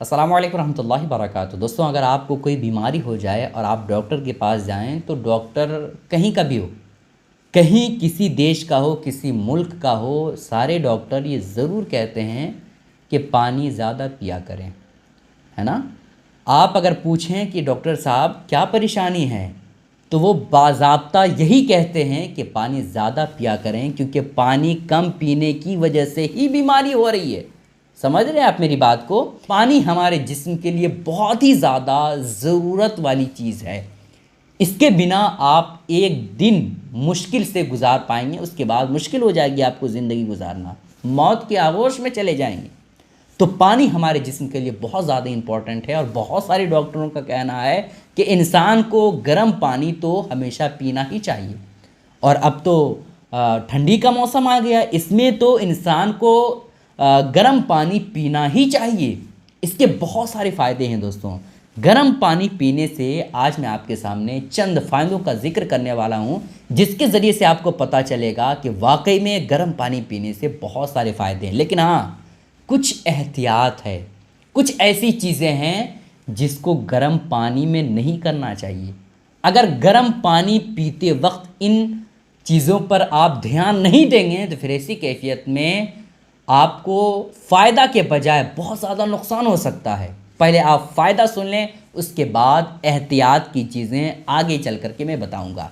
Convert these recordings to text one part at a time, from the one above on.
अस्सलाम वालेकुम रहमतुल्लाहि वबरकातुहू। दोस्तों, अगर आपको कोई बीमारी हो जाए और आप डॉक्टर के पास जाएं तो डॉक्टर कहीं का भी हो, कहीं किसी देश का हो, किसी मुल्क का हो, सारे डॉक्टर ये ज़रूर कहते हैं कि पानी ज़्यादा पिया करें, है ना। आप अगर पूछें कि डॉक्टर साहब क्या परेशानी है, तो वो बाज़ाब्ता यही कहते हैं कि पानी ज़्यादा पिया करें, क्योंकि पानी कम पीने की वजह से ही बीमारी हो रही है। समझ रहे हैं आप मेरी बात को। पानी हमारे जिस्म के लिए बहुत ही ज़्यादा ज़रूरत वाली चीज़ है। इसके बिना आप एक दिन मुश्किल से गुजार पाएंगे, उसके बाद मुश्किल हो जाएगी आपको ज़िंदगी गुजारना, मौत के आगोश में चले जाएंगे। तो पानी हमारे जिस्म के लिए बहुत ज़्यादा इम्पॉर्टेंट है, और बहुत सारे डॉक्टरों का कहना है कि इंसान को गर्म पानी तो हमेशा पीना ही चाहिए। और अब तो ठंडी का मौसम आ गया, इसमें तो इंसान को गर्म पानी पीना ही चाहिए। इसके बहुत सारे फ़ायदे हैं दोस्तों। गर्म पानी पीने से आज मैं आपके सामने चंद फ़ायदों का जिक्र करने वाला हूं, जिसके ज़रिए से आपको पता चलेगा कि वाकई में गर्म पानी पीने से बहुत सारे फ़ायदे हैं। लेकिन हाँ, कुछ एहतियात है, कुछ ऐसी चीज़ें हैं जिसको गर्म पानी में नहीं करना चाहिए। अगर गर्म पानी पीते वक्त इन चीज़ों पर आप ध्यान नहीं देंगे तो फिर ऐसी कैफियत में आपको फ़ायदा के बजाय बहुत ज़्यादा नुकसान हो सकता है। पहले आप फ़ायदा सुन लें, उसके बाद एहतियात की चीज़ें आगे चल कर के मैं बताऊंगा।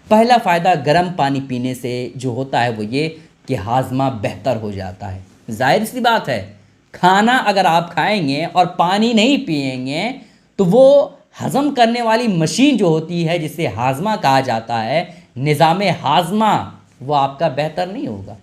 पहला फ़ायदा गर्म पानी पीने से जो होता है वो ये कि हाजमा बेहतर हो जाता है। जाहिर सी बात है, खाना अगर आप खाएंगे और पानी नहीं पिएंगे तो वो हज़म करने वाली मशीन जो होती है, जिसे हाजमा कहा जाता है, निज़ाम हाजमा, वो आपका बेहतर नहीं होगा।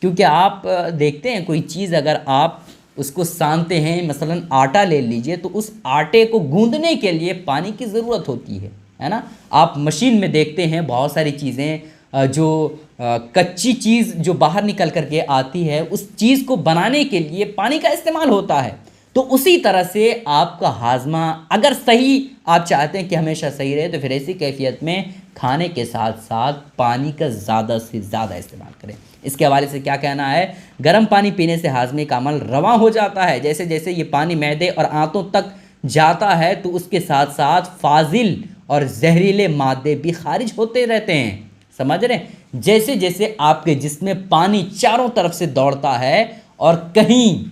क्योंकि आप देखते हैं कोई चीज़ अगर आप उसको सानते हैं, मसलन आटा ले लीजिए, तो उस आटे को गूंदने के लिए पानी की ज़रूरत होती है ना। आप मशीन में देखते हैं बहुत सारी चीज़ें जो कच्ची चीज़ जो बाहर निकल कर के आती है, उस चीज़ को बनाने के लिए पानी का इस्तेमाल होता है। तो उसी तरह से आपका हाजमा अगर सही आप चाहते हैं कि हमेशा सही रहे, तो फिर ऐसी कैफियत में खाने के साथ साथ पानी का ज़्यादा से ज़्यादा इस्तेमाल करें। इसके हवाले से क्या कहना है, गर्म पानी पीने से हाजमे का अमल रवा हो जाता है। जैसे जैसे ये पानी मैदे और आंतों तक जाता है तो उसके साथ साथ फाजिल और जहरीले मादे भी खारिज होते रहते हैं। समझ रहे हैं। जैसे जैसे आपके जिस्म में पानी चारों तरफ से दौड़ता है और कहीं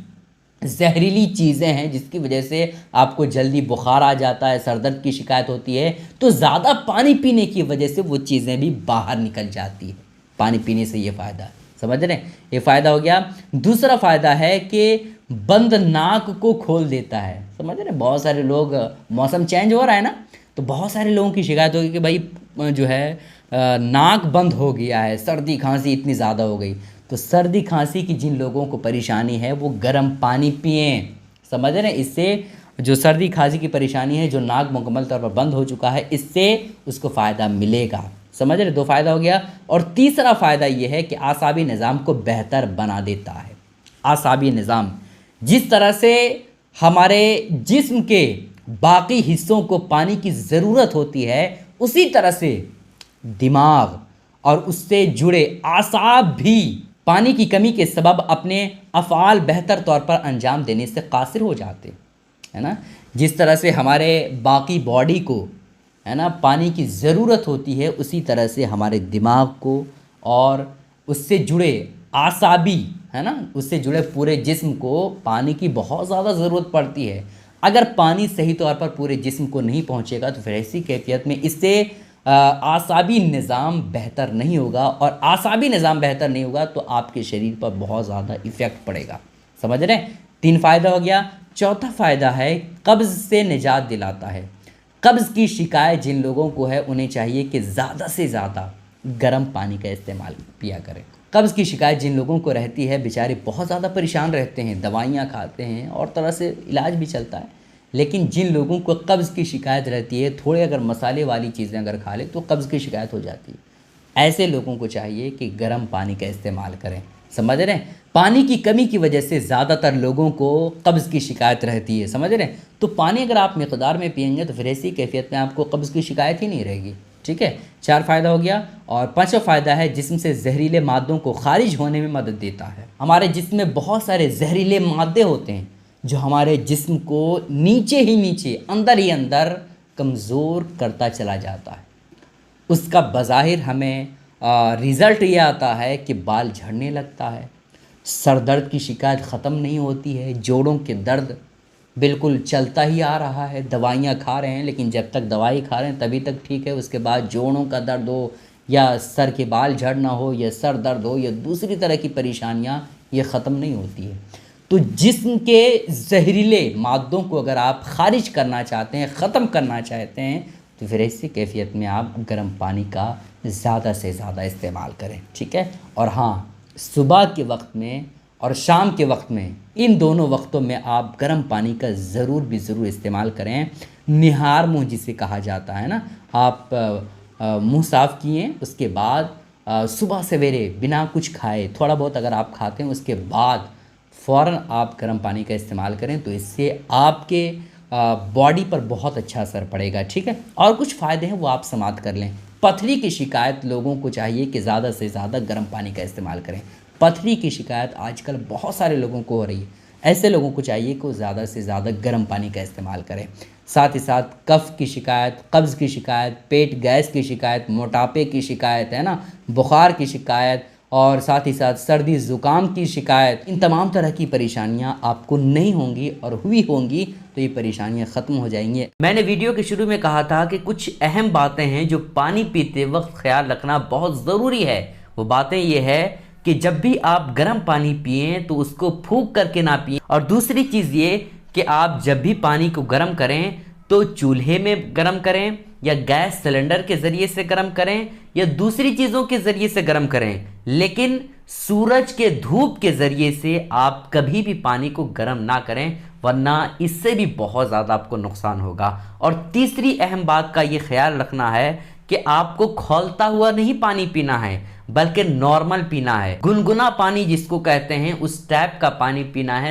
जहरीली चीज़ें हैं जिसकी वजह से आपको जल्दी बुखार आ जाता है, सर दर्द की शिकायत होती है, तो ज़्यादा पानी पीने की वजह से वो चीज़ें भी बाहर निकल जाती है। पानी पीने से ये फ़ायदा है। समझ रहे हैं, ये फ़ायदा हो गया। दूसरा फ़ायदा है कि बंद नाक को खोल देता है। समझ रहे हैं, बहुत सारे लोग, मौसम चेंज हो रहा है ना, तो बहुत सारे लोगों की शिकायत होगी कि भाई जो है नाक बंद हो गया है, सर्दी खांसी इतनी ज़्यादा हो गई। तो सर्दी खांसी की जिन लोगों को परेशानी है वो गर्म पानी पिएं। समझ रहे हैं, इससे जो सर्दी खांसी की परेशानी है, जो नाक मुकम्मल तौर पर बंद हो चुका है, इससे उसको फ़ायदा मिलेगा। समझ रहे, दो फ़ायदा हो गया। और तीसरा फ़ायदा ये है कि आसाबी निज़ाम को बेहतर बना देता है। आसाबी निज़ाम, जिस तरह से हमारे जिस्म के बाकी हिस्सों को पानी की ज़रूरत होती है, उसी तरह से दिमाग और उससे जुड़े आसाब भी पानी की कमी के सबब अपने अफ़आल बेहतर तौर पर अंजाम देने से कासिर हो जाते, है ना। जिस तरह से हमारे बाकी बॉडी को, है ना, पानी की ज़रूरत होती है, उसी तरह से हमारे दिमाग को और उससे जुड़े आसाबी, है ना, उससे जुड़े पूरे जिस्म को पानी की बहुत ज़्यादा ज़रूरत पड़ती है। अगर पानी सही तौर पर पूरे जिस्म को नहीं पहुंचेगा तो फिर ऐसी कैफियत में इससे आसाबी निज़ाम बेहतर नहीं होगा, और आसाबी निज़ाम बेहतर नहीं होगा तो आपके शरीर पर बहुत ज़्यादा इफ़ेक्ट पड़ेगा। समझ रहे हैं, तीन फ़ायदा हो गया। चौथा फ़ायदा है कब्ज़ से निजात दिलाता है। कब्ज़ की शिकायत जिन लोगों को है, उन्हें चाहिए कि ज़्यादा से ज़्यादा गर्म पानी का इस्तेमाल पिया करें। कब्ज़ की शिकायत जिन लोगों को रहती है, बेचारे बहुत ज़्यादा परेशान रहते हैं, दवाइयाँ खाते हैं और तरह से इलाज भी चलता है। लेकिन जिन लोगों को कब्ज़ की शिकायत रहती है, थोड़े अगर मसाले वाली चीज़ें अगर खा ले तो कब्ज़ की शिकायत हो जाती है। ऐसे लोगों को चाहिए कि गर्म पानी का इस्तेमाल करें। समझ रहे हैं, पानी की कमी की वजह से ज़्यादातर लोगों को कब्ज़ की शिकायत रहती है। समझ रहे हैं, तो पानी अगर आप मिक़दार में पिएंगे तो फिर ऐसी कैफियत में आपको कब्ज़ की शिकायत ही नहीं रहेगी। ठीक है, चार फ़ायदा हो गया। और पांचवा फ़ायदा है जिस्म से जहरीले मादों को खारिज होने में मदद देता है। हमारे जिस्म में बहुत सारे जहरीले मादे होते हैं جو ہمارے جسم کو نیچے ہی نیچے اندر ہی اندر کمزور کرتا چلا جاتا ہے۔ اس کا بظاہر ہمیں رزلٹ یہ آتا ہے کہ بال جھڑنے لگتا ہے، سر درد کی شکایت ختم نہیں ہوتی ہے، جوڑوں کے درد بالکل چلتا ہی آ رہا ہے، دوائیاں کھا رہے ہیں لیکن جب تک دوائی کھا رہے ہیں تبھی تک ٹھیک ہے، اس کے بعد جوڑوں کا درد ہو یا سر کے بال جھڑنا ہو یا سر درد ہو یا دوسری طرح کی پریشانیاں یہ ختم نہیں ہوتی ہے۔ تو جسم کے زہریلے مادوں کو اگر آپ خارج کرنا چاہتے ہیں، ختم کرنا چاہتے ہیں، تو پھر ایسی کیفیت میں آپ گرم پانی کا زیادہ سے زیادہ استعمال کریں، ٹھیک ہے۔ اور ہاں، صبح کے وقت میں اور شام کے وقت میں، ان دونوں وقتوں میں آپ گرم پانی کا ضرور استعمال کریں۔ نہار منہ جسے کہا جاتا ہے نا، آپ منہ صاف کیے، اس کے بعد صبح سویرے بنا کچھ کھائے، تھوڑا بہت اگر آپ کھاتے ہیں اس کے بعد فوراً آپ گرم پانی کا استعمال کریں، تو اس سے آپ کے باڈی پر بہت اچھا اثر پڑے گا، ٹھیک ہے۔ اور کچھ فائدے ہیں وہ آپ سماعت کر لیں۔ پتھری کی شکایت لوگوں کو چاہیے کہ زیادہ سے زیادہ گرم پانی کا استعمال کریں۔ پتھری کی شکایت آج کل بہت سارے لوگوں کو ہو رہی ہے، ایسے لوگوں کو چاہیے کہ وہ زیادہ سے زیادہ گرم پانی کا استعمال کریں۔ ساتھ ہی ساتھ کف کی شکایت، قبض کی شکایت، پیٹ گیس کی شکایت، موٹاپے کی شکایت ہے نا، بخار کی شکایت، اور ساتھ ہی ساتھ سردی زکام کی شکایت، ان تمام طرح کی پریشانیاں آپ کو نہیں ہوں گی، اور ہوئی ہوں گی تو یہ پریشانیاں ختم ہو جائیں گی۔ میں نے ویڈیو کے شروع میں کہا تھا کہ کچھ اہم باتیں ہیں جو پانی پیتے وقت خیال رکھنا بہت ضروری ہے۔ وہ باتیں یہ ہے کہ جب بھی آپ گرم پانی پئیں تو اس کو پھونک کر کے نہ پئیں، اور دوسری چیز یہ کہ آپ جب بھی پانی کو گرم کریں تو چولہے میں گرم کریں یا گیس سلنڈر کے ذریعے سے گرم کریں یا دوسری چیزوں کے ذریعے سے گرم کریں، لیکن سورج کے دھوپ کے ذریعے سے آپ کبھی بھی پانی کو گرم نہ کریں، ورنہ اس سے بھی بہت زیادہ آپ کو نقصان ہوگا۔ اور تیسری اہم بات کا یہ خیال رکھنا ہے کہ آپ کو کھولتا ہوا نہیں پانی پینا ہے، بلکہ نارمل پینا ہے، گنگنا پانی جس کو کہتے ہیں اس ٹائپ کا پانی پینا ہے۔